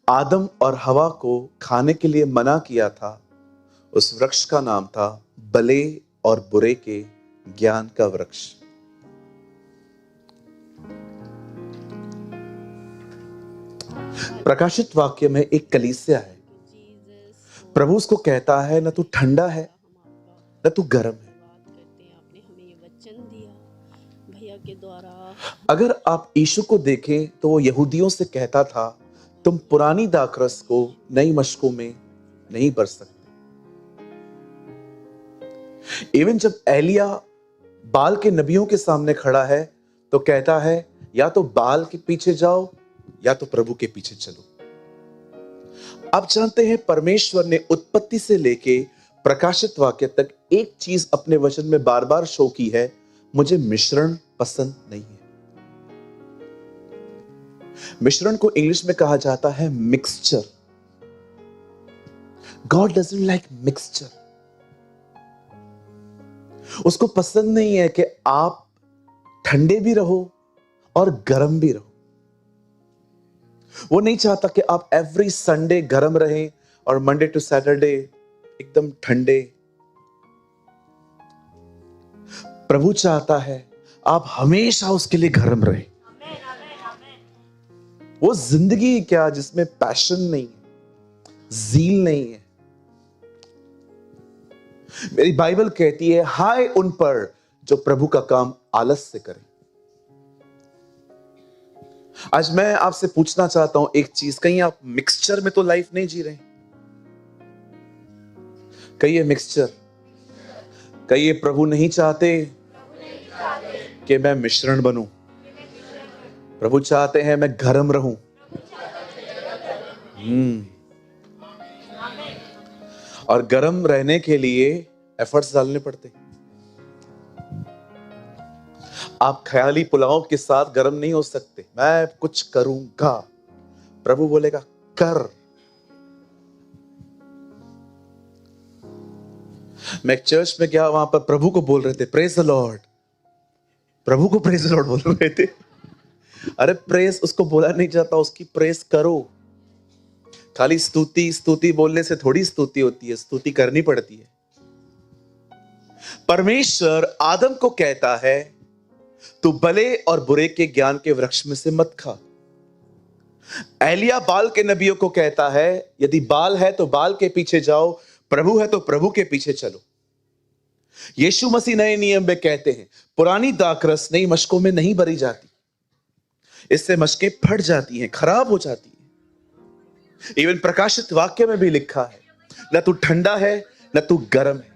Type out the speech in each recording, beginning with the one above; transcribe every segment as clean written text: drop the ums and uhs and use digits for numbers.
आदम और हवा को खाने के लिए मना किया था, उस वृक्ष का नाम था भले और बुरे के ज्ञान का वृक्ष। प्रकाशित वाक्य में एक कलीसिया है, प्रभु उसको कहता है ना तू ठंडा है ना तू गर्म है। अगर आप यीशु को देखें तो वो यहूदियों से कहता था तुम पुरानी दाखरस को नई मशकों में नहीं भर सकते। इवन जब एलिया बाल के नबियों के सामने खड़ा है तो कहता है या तो बाल के पीछे जाओ या तो प्रभु के पीछे चलो। आप जानते हैं परमेश्वर ने उत्पत्ति से लेके प्रकाशित वाक्य तक एक चीज अपने वचन में बार बार शो की है, मुझे मिश्रण पसंद नहीं है। मिश्रण को इंग्लिश में कहा जाता है mixture. God doesn't like mixture. उसको पसंद नहीं है कि आप ठंडे भी रहो और गर्म भी रहो। वो नहीं चाहता कि आप एवरी संडे गर्म रहें और मंडे टू सैटरडे एकदम ठंडे। प्रभु चाहता है आप हमेशा उसके लिए गर्म रहें। वो जिंदगी क्या जिसमें पैशन नहीं है, जील नहीं है। मेरी बाइबल कहती है हाय उन पर जो प्रभु का काम आलस से करें। आज मैं आपसे पूछना चाहता हूं एक चीज, कहीं आप मिक्सचर में तो लाइफ नहीं जी रहे? कहिए मिक्सचर। कहिए प्रभु नहीं चाहते कि मैं मिश्रण बनूं। प्रभु चाहते हैं मैं गर्म रहूं। और गर्म रहने के लिए एफर्ट्स डालने पड़ते। आप ख्याली पुलाव के साथ गर्म नहीं हो सकते। मैं कुछ करूंगा, प्रभु बोलेगा कर। मैं एक चर्च में गया, वहां पर प्रभु को बोल रहे थे प्रेज द लॉर्ड। प्रभु को प्रेज द लॉर्ड बोल रहे थे। अरे प्रेज उसको बोला नहीं जाता, उसकी प्रेज करो। खाली स्तुति स्तुति बोलने से थोड़ी स्तुति होती है, स्तुति करनी पड़ती है। परमेश्वर आदम को कहता है तू भले और बुरे के ज्ञान के वृक्ष में से मत खा। एलिया बाल के नबियों को कहता है यदि बाल है तो बाल के पीछे जाओ, प्रभु है तो प्रभु के पीछे चलो। यीशु मसीह नए नियम में कहते हैं पुरानी दाखरस नई मशकों में नहीं भरी जाती, इससे मशकें फट जाती हैं, खराब हो जाती हैं। इवन प्रकाशित वाक्य में भी लिखा है न तू ठंडा है न तू गर्म है।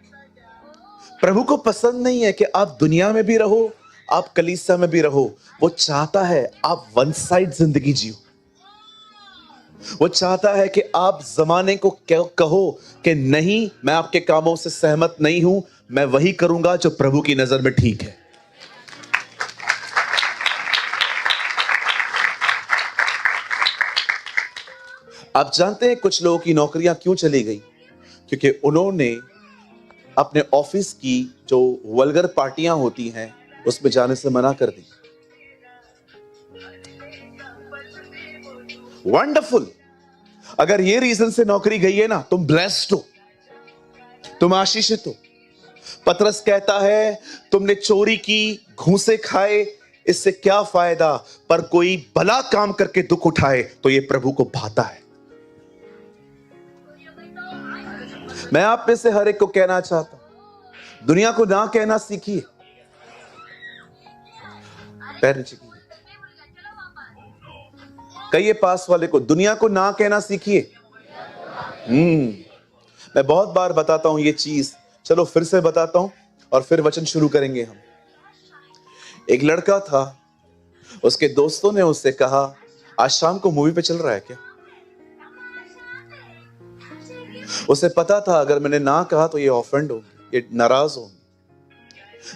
प्रभु को पसंद नहीं है कि आप दुनिया में भी रहो, आप कलीसिया में भी रहो। वो चाहता है आप वन साइड जिंदगी जियो। वो चाहता है कि आप जमाने को कहो कि नहीं मैं आपके कामों से सहमत नहीं हूं, मैं वही करूंगा जो प्रभु की नजर में ठीक है। आप जानते हैं कुछ लोगों की नौकरियां क्यों चली गई? क्योंकि उन्होंने अपने ऑफिस की जो वल्गर पार्टियां होती हैं उसमें जाने से मना कर दी। वंडरफुल। अगर ये रीजन से नौकरी गई है ना, तुम ब्लेस्ड हो, तुम आशीषित हो। पतरस कहता है तुमने चोरी की, घूसे खाए, इससे क्या फायदा? पर कोई भला काम करके दुख उठाए तो ये प्रभु को भाता है। मैं आप में से हर एक को कहना चाहता हूं दुनिया को ना कहना सीखिए। पैर नीचे कीजिए। कहिए पास वाले को दुनिया को ना कहना सीखिए। मैं बहुत बार बताता हूं ये चीज, चलो फिर से बताता हूं और फिर वचन शुरू करेंगे हम। एक लड़का था, उसके दोस्तों ने उससे कहा आज शाम को मूवी पे चल रहा है क्या? उसे पता था अगर मैंने ना कहा तो ये ऑफेंड होंगे, ये नाराज होंगे।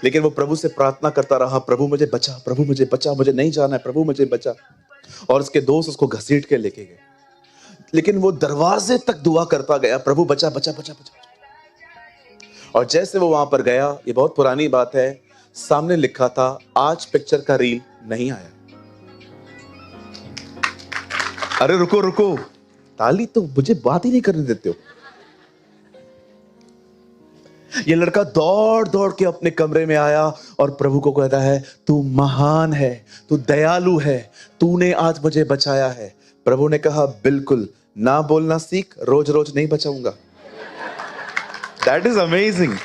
लेकिन वो प्रभु से प्रार्थना करता रहा, प्रभु मुझे बचा, प्रभु मुझे बचा, मुझे नहीं जाना है, प्रभु मुझे बचा। और उसके दोस्त उसको घसीट के लेके गए, लेकिन वो दरवाजे तक दुआ करता गया, प्रभु बचा बचा बचा बचा। और जैसे वो वहां पर गया, ये बहुत पुरानी बात है, सामने लिखा था आज पिक्चर का रील नहीं आया। अरे रुको रुको, ताली तो मुझे बात ही नहीं करने देते हो। ये लड़का दौड़ दौड़ के अपने कमरे में आया और प्रभु को कहता है, तू महान है, तू दयालु है, तूने आज मुझे बचाया है। प्रभु ने कहा, बिल्कुल, ना बोलना सीख, रोज रोज नहीं बचाऊंगा। That is amazing.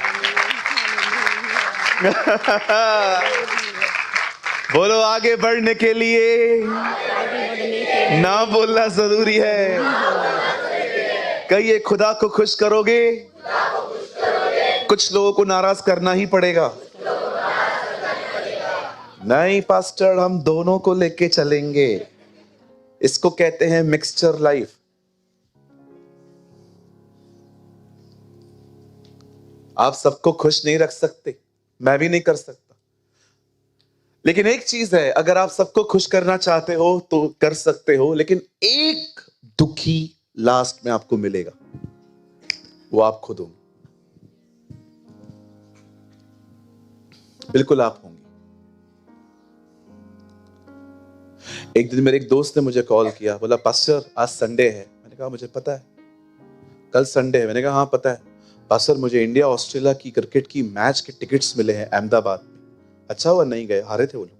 बोलो, आगे बढ़ने के लिए ना बोलना जरूरी है। कहिए, खुदा को खुश करोगे, कुछ लोगों को नाराज करना ही पड़ेगा। नहीं पास्टर, हम दोनों को लेके चलेंगे। इसको कहते हैं मिक्सचर लाइफ। आप सबको खुश नहीं रख सकते, मैं भी नहीं कर सकता, लेकिन एक चीज है, अगर आप सबको खुश करना चाहते हो तो कर सकते हो, लेकिन एक दुखी लास्ट में आपको मिलेगा, वो आप खुद होंगे। बिल्कुल आप होंगे। एक दिन मेरे एक दोस्त ने मुझे कॉल किया, बोला, पास्टर आज संडे है। मैंने कहा, मुझे पता है कल संडे है। मैंने कहा, हाँ पता है। पास्टर, मुझे इंडिया ऑस्ट्रेलिया की क्रिकेट की मैच के टिकट्स मिले हैं अहमदाबाद में। अच्छा हुआ नहीं गए, हारे थे वो लोग।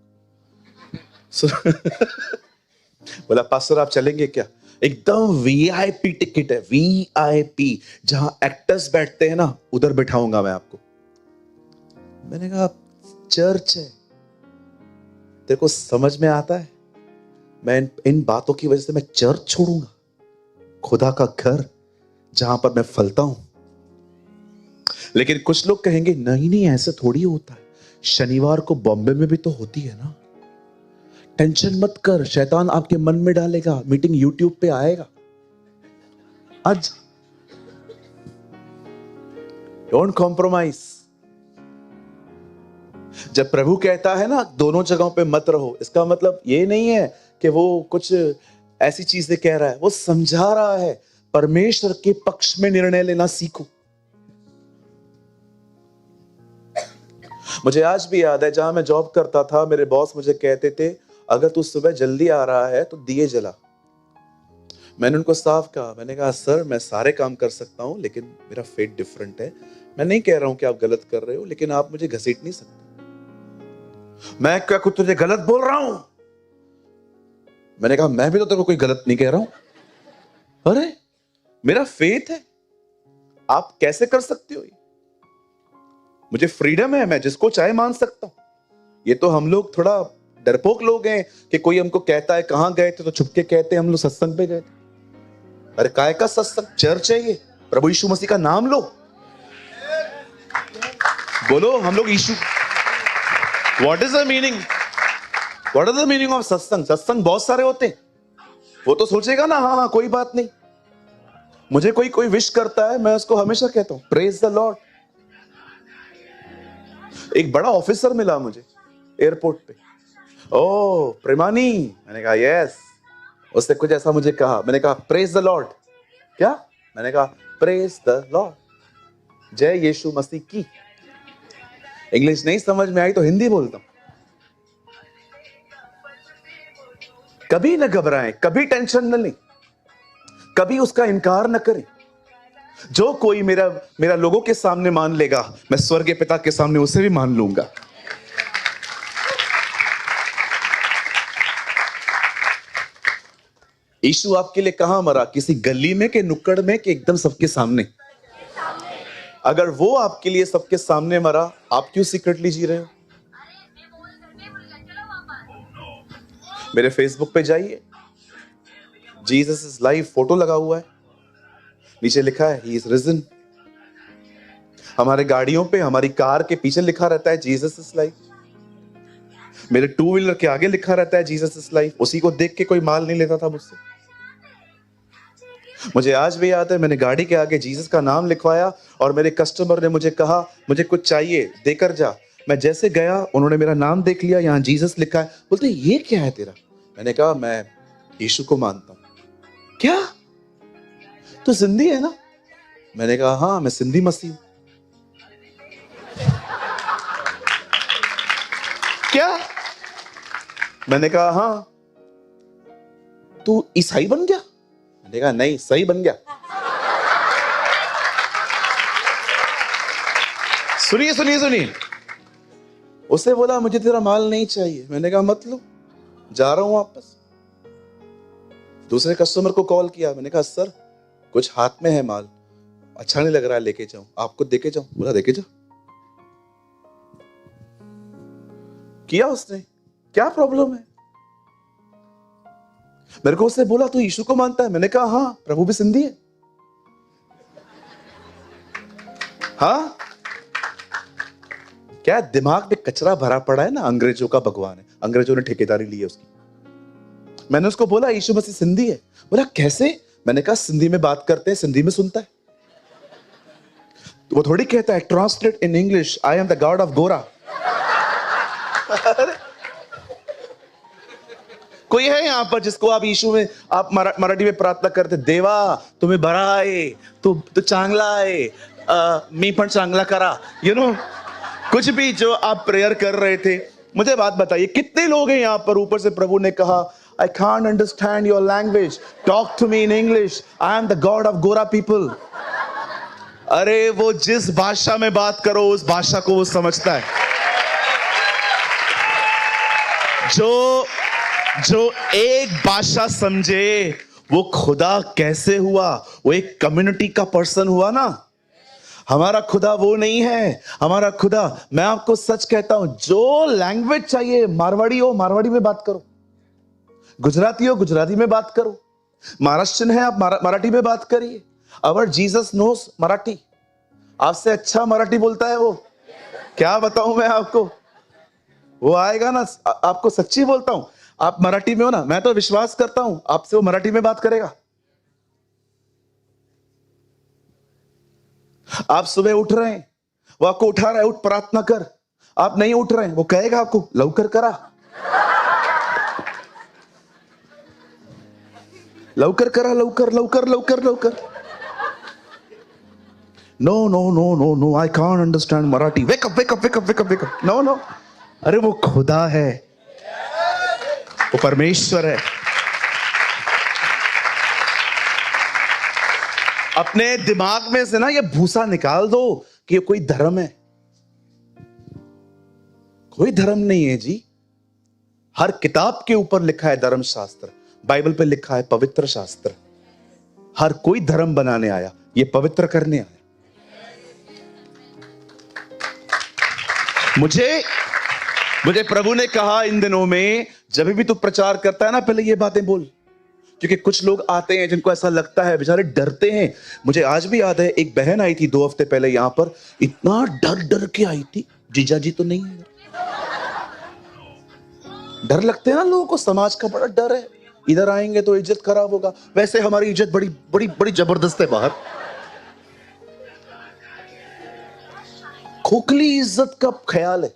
बोला, पास्टर आप चलेंगे क्या? एकदम वीआईपी टिकट है, वीआईपी, जहां एक्टर्स बैठते हैं ना, उधर बैठाऊंगा मैं आपको। मैंने कहा, चर्च है, तेरे को समझ में आता है? मैं इन बातों की वजह से मैं चर्च छोड़ूंगा, खुदा का घर जहां पर मैं फलता हूं। लेकिन कुछ लोग कहेंगे, नहीं नहीं ऐसे थोड़ी होता है, शनिवार को बॉम्बे में भी तो होती है ना। टेंशन मत कर, शैतान आपके मन में डालेगा, मीटिंग यूट्यूब पे आएगा। आज डोंट कॉम्प्रोमाइज। जब प्रभु कहता है ना, दोनों जगहों पे मत रहो, इसका मतलब ये नहीं है कि वो कुछ ऐसी चीजें कह रहा है, वो समझा रहा है, परमेश्वर के पक्ष में निर्णय लेना सीखो। मुझे आज भी याद है, जहां मैं जॉब करता था, मेरे बॉस मुझे कहते थे, अगर तू सुबह जल्दी आ रहा है तो दिए जला। मैंने उनको साफ कहा, मैंने कहा, सर मैं सारे काम कर सकता हूं, लेकिन मेरा फेट डिफरेंट है। मैं नहीं कह रहा हूं कि आप गलत कर रहे हो, लेकिन आप मुझे घसीट नहीं सकते। मैं क्या कुछ तुझे गलत बोल रहा हूं? मैंने कहा, मैं भी तो तेरे को कोई गलत नहीं कह रहा हूं। अरे मेरा फेथ है, आप कैसे कर सकते हो? मुझे फ्रीडम है, मैं जिसको चाहे मान सकता हूं। ये तो हम लोग थोड़ा डरपोक लोग हैं कि कोई हमको कहता है कहां गए थे तो छुपके कहते हैं हम लोग सत्संग पे गए थे। अरे काय का सत्संग? चर्च है ये, प्रभु यीशु मसीह का नाम लो, बोलो हम लोग Yeshu. What is the meaning, what is the meaning of satsang? सत्संग बहुत सारे होते हैं। वो तो सोचेगा ना, हाँ हाँ कोई बात नहीं। मुझे कोई कोई विश करता है, मैं उसको हमेशा कहता हूं, प्रेज द लॉर्ड। एक बड़ा ऑफिसर मिला मुझे एयरपोर्ट पे, ओ प्रेमानी। मैंने कहा यस। उसने कुछ ऐसा मुझे कहा, मैंने कहा प्रेज द लॉर्ड। क्या? मैंने कहा प्रेज द लॉर्ड, जय यीशु मसीह की। इंग्लिश नहीं समझ में आई तो हिंदी बोलता हूं। कभी न घबराएं, कभी टेंशन न लें, कभी उसका इनकार न करें। जो कोई मेरा लोगों के सामने मान लेगा, मैं स्वर्गीय पिता के सामने उसे भी मान लूंगा। यीशु आपके लिए कहां मरा? किसी गली में के नुक्कड़ में कि एकदम सबके सामने? अगर वो आपके लिए सबके सामने मरा, आप क्यों सीक्रेटली जी रहे हो? मेरे फेसबुक पे जाइए, जीसस इज लाइव फोटो लगा हुआ है, नीचे लिखा है ही इज रिजन। हमारे गाड़ियों पे, हमारी कार के पीछे लिखा रहता है जीसस इज लाइव। मेरे टू व्हीलर के आगे लिखा रहता है जीसस इज लाइव। उसी को देख के कोई माल नहीं लेता था मुझसे। मुझे आज भी याद है, मैंने गाड़ी के आगे जीसस का नाम लिखवाया और मेरे कस्टमर ने मुझे कहा, मुझे कुछ चाहिए, देकर जा। मैं जैसे गया, उन्होंने मेरा नाम देख लिया, यहाँ जीसस लिखा है। बोलते ये क्या है तेरा? मैंने कहा मैं यीशु को मानता हूं। क्या तो सिंधी है ना? मैंने कहा हाँ मैं सिंधी मसीह हूं। क्या? मैंने कहा हाँ। तू ईसाई बन गया? मैंने कहा नहीं, सही बन गया। सुनिए सुनिए सुनिए, उसने बोला मुझे तेरा माल नहीं चाहिए। मैंने कहा मत लो, जा रहा हूं वापस। दूसरे कस्टमर को कॉल किया, मैंने कहा सर कुछ हाथ में है माल, अच्छा नहीं लग रहा है, लेके जाऊं, आपको देके जाऊं? बोला देके जाओ। किया उसने, क्या प्रॉब्लम है? मेरे को उसने बोला तू यीशु को मानता है? मैंने कहा हाँ, प्रभु भी सिंधी है। हाँ, क्या दिमाग में कचरा भरा पड़ा है ना, अंग्रेजों का भगवान है, अंग्रेजों ने ठेकेदारी ली है उसकी। मैंने उसको बोला यीशु मसीह सिंधी है। बोला कैसे? मैंने कहा सिंधी में बात करते हैं, सिंधी में सुनता है। तो वो थोड़ी कहता है translate in English, I am the god of गोरा। कोई है यहां पर जिसको आप यीशु में आप मराठी में प्रार्थना करते, देवा तुम्हें बरा आहे, तू चांगला आहे, मी पण चांगला करा, यू नो, कुछ भी जो आप प्रेयर कर रहे थे। मुझे बात बताइए, कितने लोग हैं यहां पर, ऊपर से प्रभु ने कहा I can't understand your language, talk to me in English, I am the god of गोरा पीपल। अरे वो जिस भाषा में बात करो उस भाषा को वो समझता है। जो एक भाषा समझे वो खुदा कैसे हुआ, वो एक कम्युनिटी का पर्सन हुआ ना। हमारा खुदा वो नहीं है, हमारा खुदा, मैं आपको सच कहता हूं, जो लैंग्वेज चाहिए, मारवाड़ी हो मारवाड़ी में बात करो, गुजराती हो गुजराती में बात करो, महाराष्ट्रन है आप मराठी में बात करिए। अवर जीसस नोस मराठी, आपसे अच्छा मराठी बोलता है वो। क्या बताऊं मैं आपको, वो आएगा ना, आपको सच्ची बोलता हूं, आप मराठी में हो ना, मैं तो विश्वास करता हूं आपसे वो मराठी में बात करेगा। आप सुबह उठ रहे हैं, वो आपको उठा रहा है, उठ प्रार्थना कर। आप नहीं उठ रहे हैं, वो कहेगा आपको लवकर करा, लवकर करा, लवकर लवकर लवकर लवकर। No no no no no, I can't understand Marathi, wake up wake up wake up wake up wake up. No no, अरे वो खुदा है, वो परमेश्वर है। अपने दिमाग में से ना ये भूसा निकाल दो कि ये कोई धर्म है। कोई धर्म नहीं है जी। हर किताब के ऊपर लिखा है धर्म शास्त्र, बाइबल पे लिखा है पवित्र शास्त्र। हर कोई धर्म बनाने आया, ये पवित्र करने आया। मुझे प्रभु ने कहा इन दिनों में, जब भी तू प्रचार करता है ना, पहले ये बातें बोल, क्योंकि कुछ लोग आते हैं जिनको ऐसा लगता है, बेचारे डरते हैं। मुझे आज भी याद है, एक बहन आई थी 2 हफ्ते पहले यहां पर, इतना डर डर के आई थी, जीजा जी तो नहीं है। डर लगते हैं ना लोगों को, समाज का बड़ा डर है, इधर आएंगे तो इज्जत खराब होगा। वैसे हमारी इज्जत बड़ी बड़ी बड़ी जबरदस्त है बाहर। खोखली इज्जत का ख्याल है।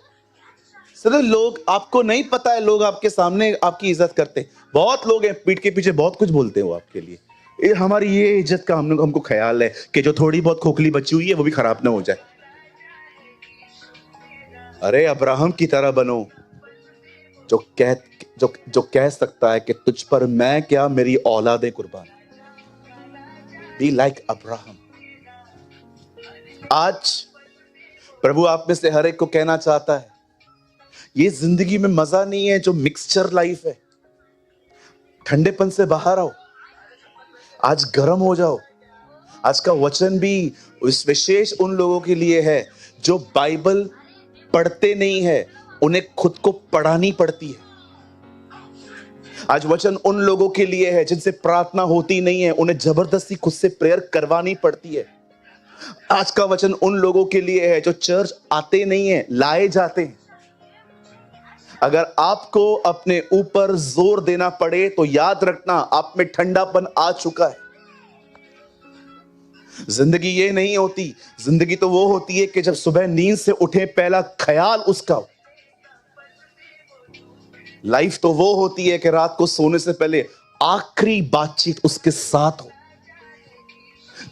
सिर्फ लोग, आपको नहीं पता है, लोग आपके सामने आपकी इज्जत करते हैं। बहुत लोग हैं पीठ के पीछे बहुत कुछ बोलते हैं वो आपके लिए। हमारी ये इज्जत का हमको ख्याल है कि जो थोड़ी बहुत खोखली बची हुई है वो भी खराब ना हो जाए। अरे अब्राहम की तरह बनो, जो कह सकता है कि तुझ पर मैं क्या, मेरी औलादें कुर्बान। Be like Abraham. आज प्रभु आप में से हर एक को कहना चाहता है, ये जिंदगी में मजा नहीं है जो मिक्सचर लाइफ है। ठंडेपन से बाहर आओ, आज गर्म हो जाओ। आज का वचन भी इस विशेष उन लोगों के लिए है जो बाइबल पढ़ते नहीं है, उन्हें खुद को पढ़ानी पड़ती है। आज वचन उन लोगों के लिए है जिनसे प्रार्थना होती नहीं है, उन्हें जबरदस्ती खुद से प्रेयर करवानी पड़ती है। आज का वचन उन लोगों के लिए है जो चर्च आते नहीं है, लाए जाते हैं। अगर आपको अपने ऊपर जोर देना पड़े तो याद रखना, आप में ठंडापन आ चुका है। जिंदगी ये नहीं होती, जिंदगी तो वो होती है कि जब सुबह नींद से उठे पहला ख्याल उसका हो। लाइफ तो वो होती है कि रात को सोने से पहले आखिरी बातचीत उसके साथ हो।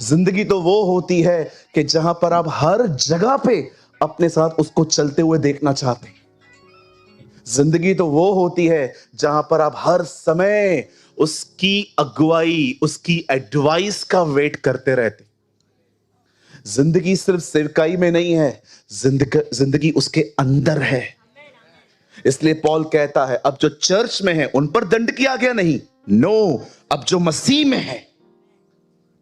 जिंदगी तो वो होती है कि जहां पर आप हर जगह पे अपने साथ उसको चलते हुए देखना चाहते हैं। जिंदगी तो वो होती है जहां पर आप हर समय उसकी अगुवाई, उसकी एडवाइस का वेट करते रहते। जिंदगी सिर्फ सेवकाई में नहीं है, जिंदगी उसके अंदर है। इसलिए पॉल कहता है अब जो चर्च में है उन पर दंड किया गया नहीं, नो, अब जो मसीह में है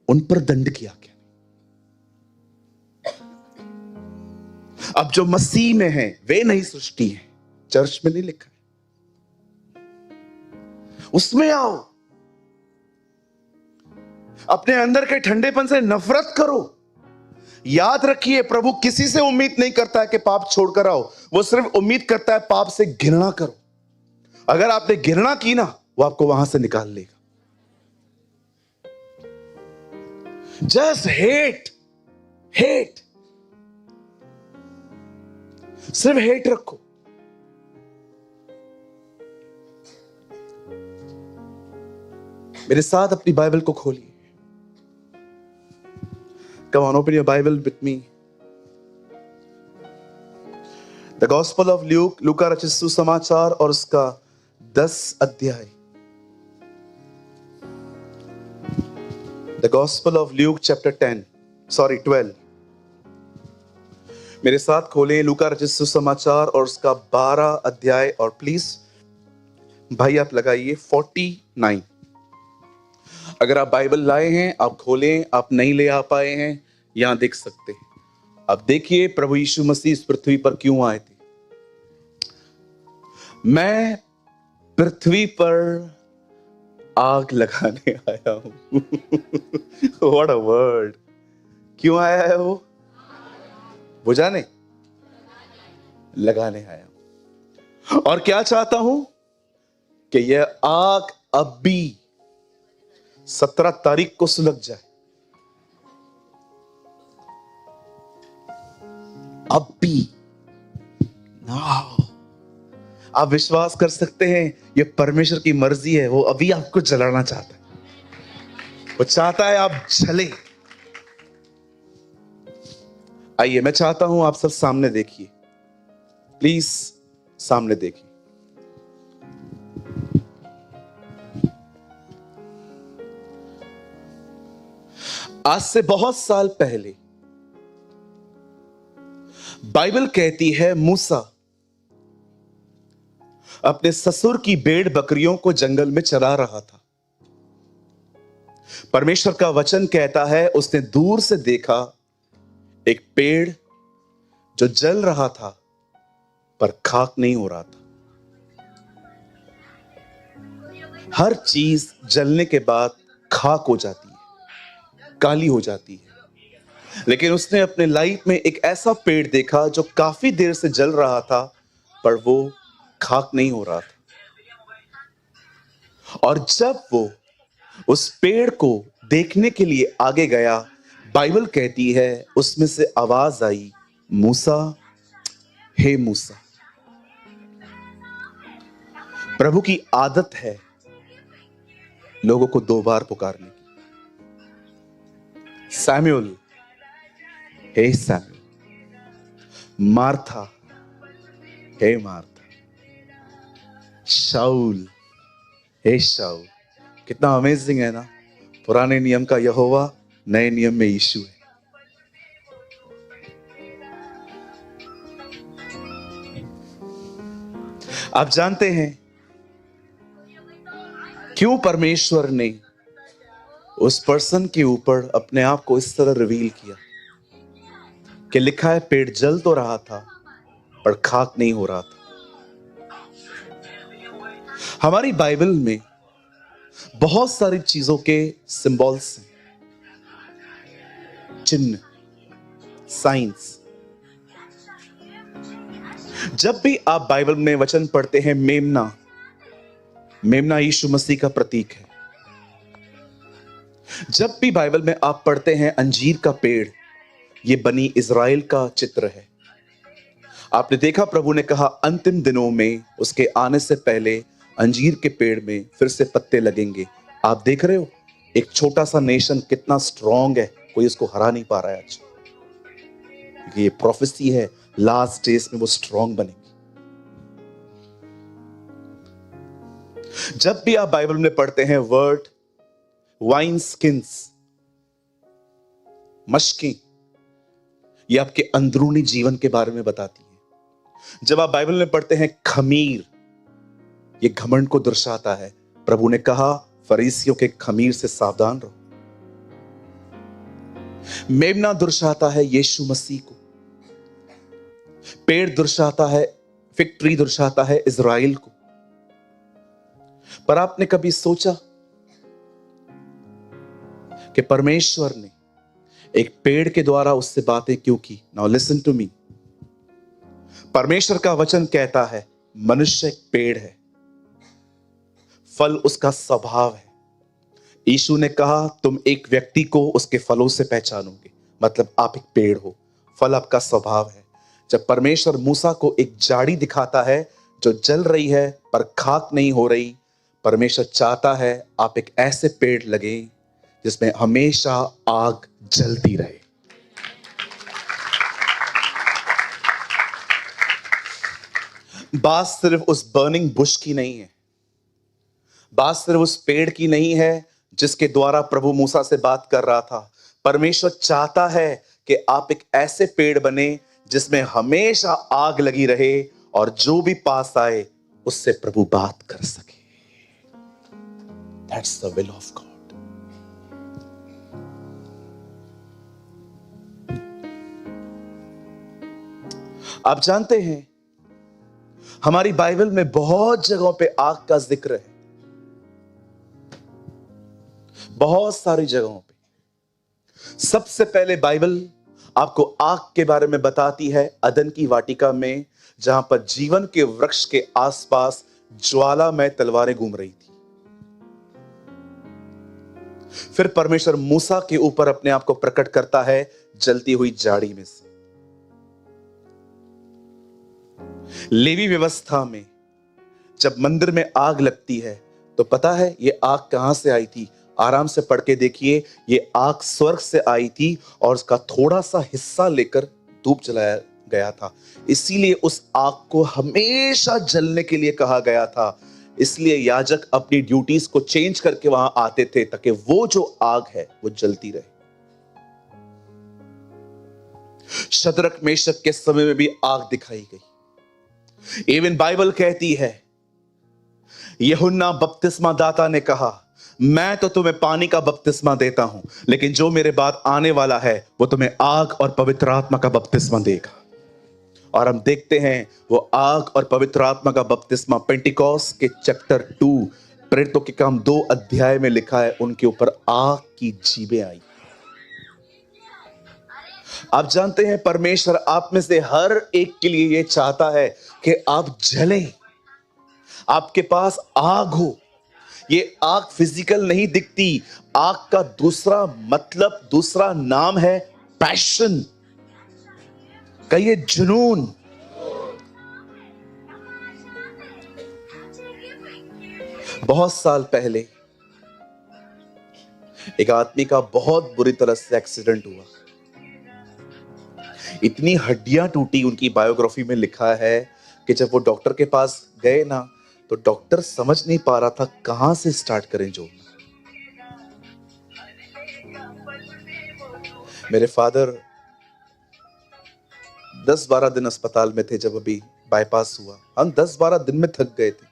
उन पर दंड किया गया। अब जो मसीह में है वे नई सृष्टि है। चर्च में नहीं लिखा है, उसमें आओ। अपने अंदर के ठंडेपन से नफरत करो। याद रखिए, प्रभु किसी से उम्मीद नहीं करता है कि पाप छोड़कर आओ, वो सिर्फ उम्मीद करता है पाप से घृणा करो। अगर आपने घृणा की ना, वो आपको वहां से निकाल लेगा। जस्ट हेट, हेट, सिर्फ हेट रखो। मेरे साथ अपनी बाइबल को खोलिए। Come on, open your Bible with me. The Gospel of Luke, लूका रचित सुसमाचार और उसका 10 अध्याय। The Gospel of Luke chapter 12। मेरे साथ खोलें लूका रचित सुसमाचार और उसका 12 अध्याय, और प्लीज भाई आप लगाइए 49। अगर आप बाइबल लाए हैं आप खोलें, आप नहीं ले आ पाए हैं यहां देख सकते हैं। अब देखिए प्रभु यीशु मसीह इस पृथ्वी पर क्यों आए थे। मैं पृथ्वी पर आग लगाने आया हूं। What a word. क्यों आया है वो? बुझाने, लगाने आया हूं। और क्या चाहता हूं कि यह आग अब भी 17 तारीख को सुलग जाए। अब भी नाउ। आप विश्वास कर सकते हैं यह परमेश्वर की मर्जी है। वो अभी आपको जलाना चाहता है, वो चाहता है आप जले। आइए, मैं चाहता हूं आप सब सामने देखिए, प्लीज सामने देखिए। आज से बहुत साल पहले बाइबल कहती है मूसा अपने ससुर की भेड़ बकरियों को जंगल में चरा रहा था। परमेश्वर का वचन कहता है उसने दूर से देखा एक पेड़ जो जल रहा था पर खाक नहीं हो रहा था। हर चीज जलने के बाद खाक हो जाती है, काली हो जाती है, लेकिन उसने अपने लाइफ में एक ऐसा पेड़ देखा जो काफी देर से जल रहा था पर वो खाक नहीं हो रहा था। और जब वो उस पेड़ को देखने के लिए आगे गया, बाइबल कहती है उसमें से आवाज आई, मूसा, हे मूसा। प्रभु की आदत है लोगों को 2 बार पुकारने की। सैमुअल, हे सैमुअल। मार्था, हे मार्था। शाऊल, हे शाऊल। कितना अमेजिंग है ना। पुराने नियम का यहोवा, नए नियम में यीशु है। आप जानते हैं क्यों परमेश्वर ने उस पर्सन के ऊपर अपने आप को इस तरह रिवील किया कि लिखा है पेड़ जल तो रहा था पर खाक नहीं हो रहा था। हमारी बाइबल में बहुत सारी चीजों के सिंबल्स हैं, चिन्ह, साइंस। जब भी आप बाइबल में वचन पढ़ते हैं, मेमना, मेमना यीशु मसीह का प्रतीक है। जब भी बाइबल में आप पढ़ते हैं अंजीर का पेड़, यह बनी इज़राइल का चित्र है। आपने देखा प्रभु ने कहा अंतिम दिनों में उसके आने से पहले अंजीर के पेड़ में फिर से पत्ते लगेंगे। आप देख रहे हो एक छोटा सा नेशन कितना स्ट्रांग है, कोई इसको हरा नहीं पा रहा है आज। ये प्रोफेसी है, लास्ट डेज में वो स्ट्रांग बनेगी। जब भी आप बाइबल में पढ़ते हैं वर्ड वाइन स्किन्स, मशकें, ये आपके अंदरूनी जीवन के बारे में बताती है। जब आप बाइबल में पढ़ते हैं खमीर, ये घमंड को दर्शाता है। प्रभु ने कहा फरीसियों के खमीर से सावधान रहो। मेमना दर्शाता है यीशु मसीह को। पेड़ दर्शाता है, फिग ट्री दर्शाता है इज़राइल को। पर आपने कभी सोचा कि परमेश्वर ने एक पेड़ के द्वारा उससे बातें क्यों की? Now listen to me. परमेश्वर का वचन कहता है मनुष्य एक पेड़ है, फल उसका स्वभाव है। यीशु ने कहा तुम एक व्यक्ति को उसके फलों से पहचानोगे, मतलब आप एक पेड़ हो, फल आपका स्वभाव है। जब परमेश्वर मूसा को एक झाड़ी दिखाता है जो जल रही है पर खाक नहीं हो रही, परमेश्वर चाहता है आप एक ऐसे पेड़ लगे जिसमें हमेशा आग जलती रहे। बात सिर्फ उस बर्निंग बुश की नहीं है, बात सिर्फ उस पेड़ की नहीं है जिसके द्वारा प्रभु मूसा से बात कर रहा था। परमेश्वर चाहता है कि आप एक ऐसे पेड़ बने जिसमें हमेशा आग लगी रहे और जो भी पास आए उससे प्रभु बात कर सके। That's the will of God. आप जानते हैं हमारी बाइबल में बहुत जगहों पे आग का जिक्र है, बहुत सारी जगहों पे। सबसे पहले बाइबल आपको आग के बारे में बताती है अदन की वाटिका में, जहां पर जीवन के वृक्ष के आसपास ज्वालामय तलवारें घूम रही थी। फिर परमेश्वर मूसा के ऊपर अपने आप को प्रकट करता है जलती हुई झाड़ी में से। लेवी व्यवस्था में जब मंदिर में आग लगती है तो पता है ये आग कहां से आई थी? आराम से पढ़ के देखिए, ये आग स्वर्ग से आई थी और उसका थोड़ा सा हिस्सा लेकर धूप जलाया गया था। इसीलिए उस आग को हमेशा जलने के लिए कहा गया था। इसलिए याजक अपनी ड्यूटीज को चेंज करके वहां आते थे ताकि वो जो आग है वो जलती रहे। शद्रक मेशक के समय में भी आग दिखाई गई। इवन बाइबल कहती है यूहन्ना बपतिस्मा दाता ने कहा मैं तो तुम्हें पानी का बपतिस्मा देता हूं, लेकिन जो मेरे बाद आने वाला है वो तुम्हें आग और पवित्र आत्मा का बपतिस्मा देगा। और हम देखते हैं वो आग और पवित्र आत्मा का बपतिस्मा पेंटिकॉस्ट के चैप्टर 2 प्रेरितों के काम 2 अध्याय में लिखा है, उनके ऊपर आग की जीभें आई। आप जानते हैं परमेश्वर आप में से हर एक के लिए यह चाहता है कि आप जलें, आपके पास आग हो। ये आग फिजिकल नहीं दिखती, आग का दूसरा मतलब, दूसरा नाम है पैशन, कहिए जुनून। बहुत साल पहले एक आदमी का बहुत बुरी तरह से एक्सीडेंट हुआ, इतनी हड्डियां टूटी। उनकी बायोग्राफी में लिखा है कि जब वो डॉक्टर के पास गए ना तो डॉक्टर समझ नहीं पा रहा था कहां से स्टार्ट करें जोड़ना। मेरे फादर 10-12 दिन अस्पताल में थे जब अभी बाईपास हुआ। हम 10-12 दिन में थक गए थे।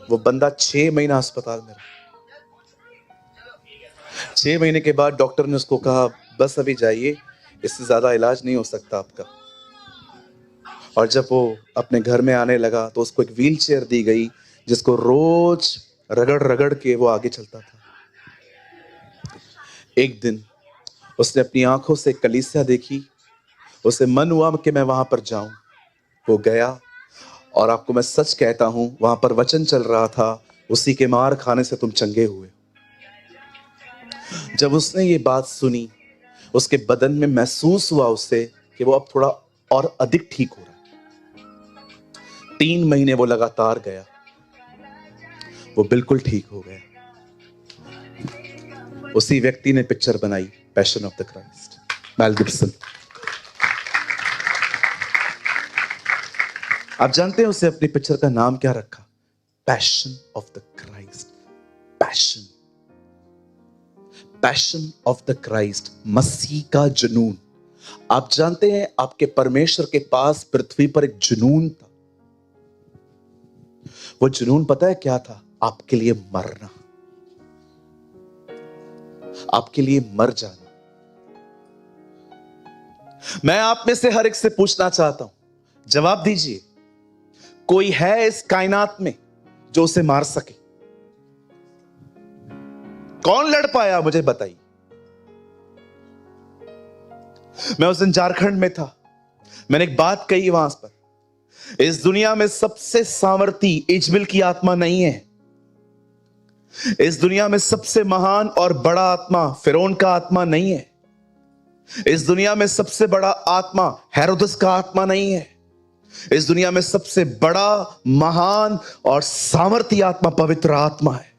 वो बंदा 6 महीना अस्पताल में रहा। 6 महीने के बाद डॉक्टर ने उसको कहा बस अभी जाइए, इससे ज्यादा इलाज नहीं हो सकता आपका। और जब वो अपने घर में आने लगा तो उसको एक व्हील चेयर दी गई जिसको रोज रगड़ रगड़ के वो आगे चलता था। एक दिन उसने अपनी आंखों से कलीसिया देखी, उसे मन हुआ कि मैं वहां पर जाऊं। वो गया और आपको मैं सच कहता हूं वहां पर वचन चल रहा था, उसी के मार खाने से तुम चंगे हुए। जब उसने ये बात सुनी उसके बदन में महसूस हुआ उससे कि वो अब थोड़ा और अधिक ठीक हो रहा है। 3 महीने वो लगातार गया, वो बिल्कुल ठीक हो गया। उसी व्यक्ति ने पिक्चर बनाई passion of the Christ, Mel Gibson. आप जानते हैं उसे अपनी पिक्चर का नाम क्या रखा? Passion of the Christ. Passion of the Christ, मसीह का जुनून। आप जानते हैं आपके परमेश्वर के पास पृथ्वी पर एक जुनून था। वो जुनून पता है क्या था? आपके लिए मरना, आपके लिए मर जाना। मैं आप में से हर एक से पूछना चाहता हूं, जवाब दीजिए, कोई है इस कायनात में जो उसे मार सके? कौन लड़ पाया? मुझे बताइए। मैं उस दिन झारखंड में था, मैंने एक बात कही वहां पर, इस दुनिया में सबसे सामर्थी इजबिल की आत्मा नहीं है। इस दुनिया में सबसे महान और बड़ा आत्मा फिरौन का आत्मा नहीं है। इस दुनिया में सबसे बड़ा आत्मा हेरोदस का आत्मा नहीं है। इस दुनिया में सबसे बड़ा, महान और सामर्थी आत्मा पवित्र आत्मा है,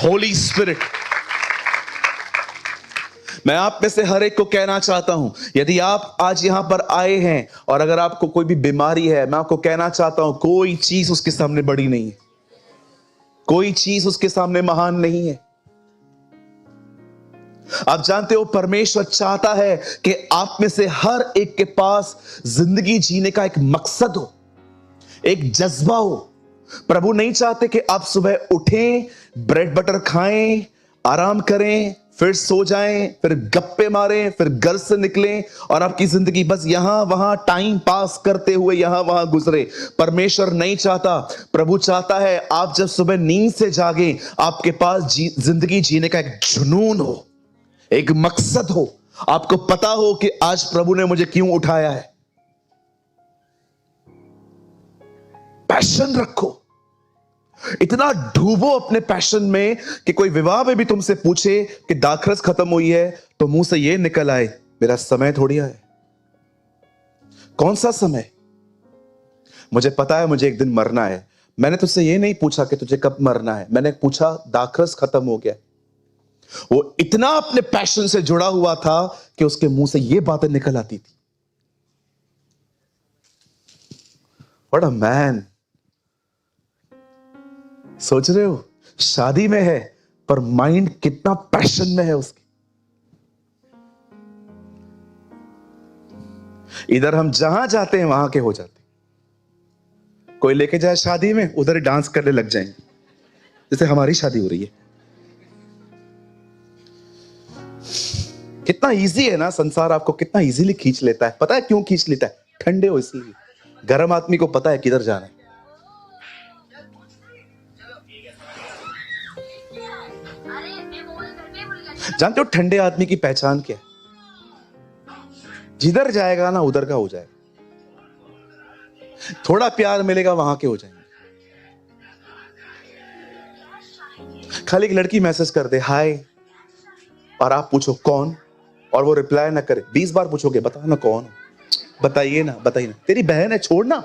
होली स्पिरिट। मैं आप में से हर एक को कहना चाहता हूं, यदि आप आज यहां पर आए हैं और अगर आपको कोई भी बीमारी है, मैं आपको कहना चाहता हूं, कोई चीज उसके सामने बड़ी नहीं है, कोई चीज उसके सामने महान नहीं है। आप जानते हो परमेश्वर चाहता है कि आप में से हर एक के पास जिंदगी जीने का एक मकसद हो, एक जज्बा हो। प्रभु नहीं चाहते कि आप सुबह उठें, ब्रेड बटर खाएं, आराम करें, फिर सो जाएं, फिर गप्पे मारें, फिर घर से निकलें और आपकी जिंदगी बस यहां वहां टाइम पास करते हुए यहां वहां गुजरे। परमेश्वर नहीं चाहता। प्रभु चाहता है आप जब सुबह नींद से जागें, आपके पास जिंदगी जीने का एक जुनून हो, एक मकसद हो। आपको पता हो कि आज प्रभु ने मुझे क्यों उठाया है। पैशन रखो, इतना डूबो अपने पैशन में कि कोई विवाह में भी तुमसे पूछे कि दाखरस खत्म हुई है तो मुंह से ये निकल आए, मेरा समय थोड़ी है। कौन सा समय? मुझे पता है मुझे एक दिन मरना है। मैंने तुझसे ये नहीं पूछा कि तुझे कब मरना है, मैंने पूछा दाखरस खत्म हो गया। वो इतना अपने पैशन से जुड़ा हुआ था कि उसके मुंह से ये बातें निकल आती थी। What a man. सोच रहे हो, शादी में है पर माइंड कितना पैशन में है उसकी। इधर हम जहां जाते हैं वहां के हो जाते। कोई लेके जाए शादी में, उधर ही डांस करने लग जाएंगे जैसे हमारी शादी हो रही है। कितना इजी है ना संसार, आपको कितना इजीली खींच लेता है। पता है क्यों खींच लेता है? ठंडे हो इसलिए। गर्म आदमी को पता है किधर जाना है। जानते हो ठंडे आदमी की पहचान क्या है? जिधर जाएगा ना उधर का हो जाएगा। थोड़ा प्यार मिलेगा वहां के हो जाएंगे। खाली एक लड़की मैसेज कर दे हाय और आप पूछो कौन, और वो रिप्लाई ना करे, 20 बार पूछोगे बता ना कौन, बताइए ना बताइए ना, तेरी बहन है छोड़ना,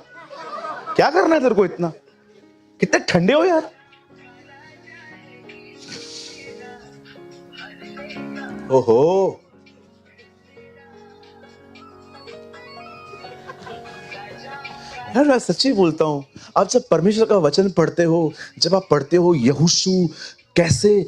क्या करना है तेरे को इतना। कितने ठंडे हो यार। ओहो, यार मैं सच्ची बोलता हूं, आप जब परमेश्वर का वचन पढ़ते हो, जब आप पढ़ते हो यहोशू कैसे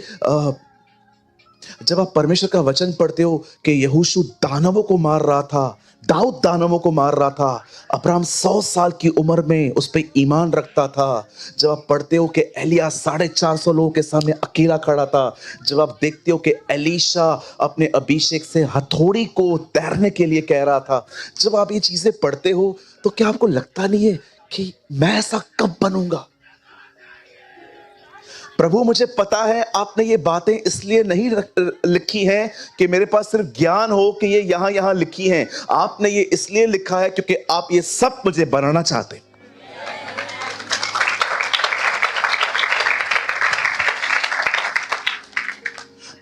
जब आप परमेश्वर का वचन पढ़ते हो कि यहोशू दानवों को मार रहा था, दाऊद दानवों को मार रहा था, अब्राहम 100 साल की उम्र में उस पर ईमान रखता था। जब आप पढ़ते हो कि एलिया 450 लोगों के सामने अकेला खड़ा था। जब आप देखते हो कि एलीशा अपने अभिषेक से हथौड़ी को तैरने के लिए कह रहा था। जब आप ये चीजें पढ़ते हो तो क्या आपको लगता नहीं है कि मैं ऐसा कब बनूंगा? प्रभु मुझे पता है आपने ये बातें इसलिए नहीं लिखी हैं कि मेरे पास सिर्फ ज्ञान हो कि ये यहां यहां लिखी हैं। आपने ये इसलिए लिखा है क्योंकि आप ये सब मुझे बनाना चाहते हैं।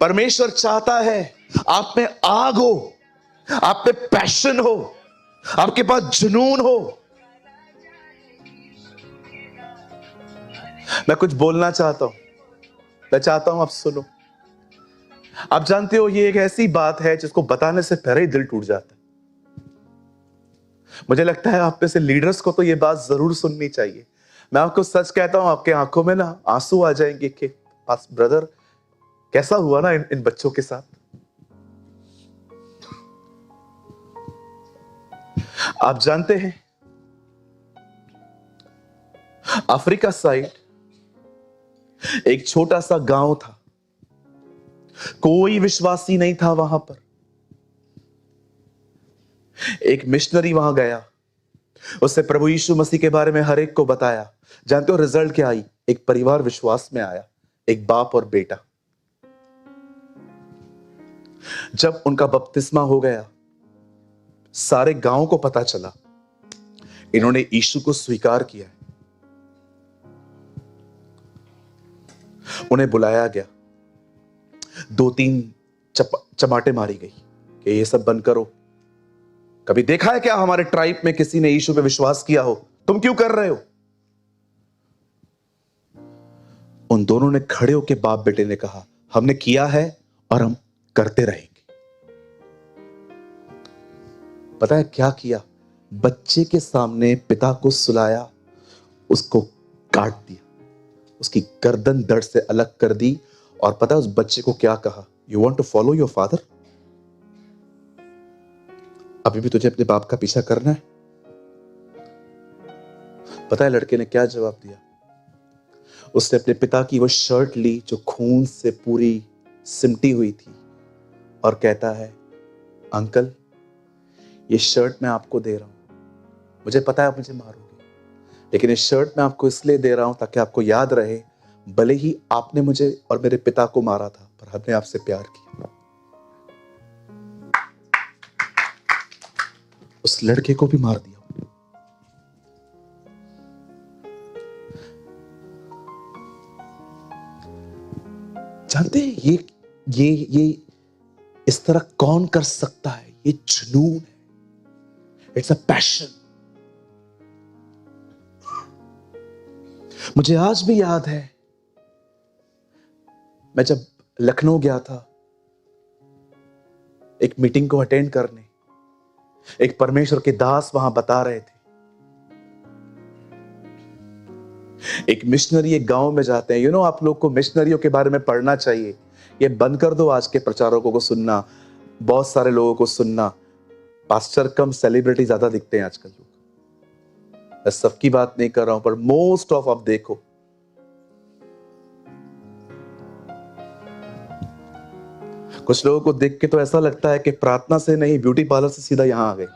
परमेश्वर चाहता है आप में आग हो, आप में पैशन हो, आपके पास जुनून हो। मैं कुछ बोलना चाहता हूं, मैं चाहता हूं आप सुनो। आप जानते हो ये एक ऐसी बात है जिसको बताने से पहले ही दिल टूट जाता है। मुझे लगता है आप में से लीडर्स को तो ये बात जरूर सुननी चाहिए। मैं आपको सच कहता हूं, आपके आंखों में ना आंसू आ जाएंगे कि पास ब्रदर कैसा हुआ ना इन बच्चों के साथ। आप जानते हैं अफ्रीका साइड एक छोटा सा गांव था, कोई विश्वासी नहीं था वहां पर। एक मिशनरी वहां गया, उसने प्रभु यीशु मसीह के बारे में हर एक को बताया। जानते हो रिजल्ट क्या आई? एक परिवार विश्वास में आया, एक बाप और बेटा। जब उनका बपतिस्मा हो गया, सारे गांव को पता चला इन्होंने यीशु को स्वीकार किया है। उन्हें बुलाया गया, 2-3 चमाटे मारी गई कि ये सब बंद करो। कभी देखा है क्या हमारे ट्राइब में किसी ने यीशु पे विश्वास किया हो? तुम क्यों कर रहे हो? उन दोनों ने खड़े होकर बाप बेटे ने कहा, हमने किया है और हम करते रहेंगे। पता है क्या किया? बच्चे के सामने पिता को सुलाया, उसको काट दिया, उसकी गर्दन धड़ से अलग कर दी। और पता है उस बच्चे को क्या कहा? You want to follow your father? अभी भी तुझे अपने बाप का पीछा करना है? पता है लड़के ने क्या जवाब दिया? उसने अपने पिता की वो शर्ट ली जो खून से पूरी सिमटी हुई थी और कहता है, अंकल ये शर्ट मैं आपको दे रहा हूं, मुझे पता है आप मुझे मारोगे, लेकिन ये शर्ट मैं आपको इसलिए दे रहा हूं ताकि आपको याद रहे, भले ही आपने मुझे और मेरे पिता को मारा था, पर हमने आपसे प्यार किया। उस लड़के को भी मार दिया। जानते हैं ये इस तरह कौन कर सकता है? ये जुनून है, इट्स अ पैशन। मुझे आज भी याद है, मैं जब लखनऊ गया था एक मीटिंग को अटेंड करने, एक परमेश्वर के दास वहां बता रहे थे, एक मिशनरी एक गांव में जाते हैं। आप लोग को मिशनरियों के बारे में पढ़ना चाहिए। ये बंद कर दो आज के प्रचारकों को सुनना, बहुत सारे लोगों को सुनना। पास्टर कम, सेलिब्रिटी ज्यादा दिखते हैं आजकल लोग। मैं सबकी बात नहीं कर रहा हूं, पर मोस्ट ऑफ आप देखो, कुछ लोगों को देख के तो ऐसा लगता है कि प्रार्थना से नहीं, ब्यूटी पार्लर से सीधा यहां आ गए।